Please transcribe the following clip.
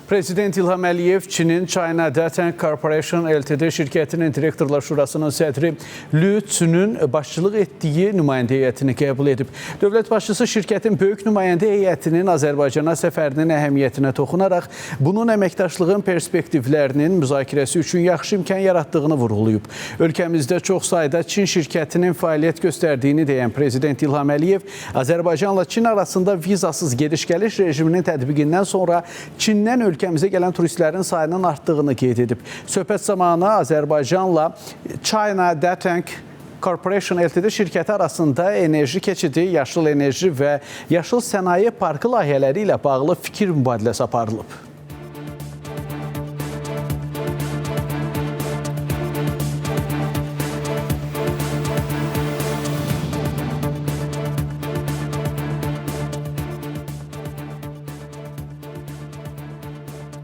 Prezident İlham Əliyev Çinin China Datang Corporation Ltd şirkətinin direktorlar şurasının sədri Lü Cunun başçılıq etdiyi nümayəndə heyətini qəbul edib. Dövlət başçısı şirkətin böyük nümayəndə heyətinin Azərbaycana səfərinin əhəmiyyətinə toxunaraq bunun əməkdaşlığın perspektivlərinin müzakirəsi üçün yaxşı imkan yaratdığını vurğulayıb. Ölkəmizdə çox sayda Çin şirkətinin fəaliyyət göstərdiyini deyən Prezident İlham Əliyev Azərbaycanla Çin arasında vizasız gediş-gəliş rejiminin tətbiqindən sonra Çindən ölkəmizə gələn turistlərin sayının artdığını qeyd edib. Söhbət zamanı Azərbaycanla China Datang Corporation Ltd şirkəti arasında enerji keçidi, yaşıl enerji və yaşıl sənaye parkı layihələri ilə bağlı fikir mübadiləsi aparılıb.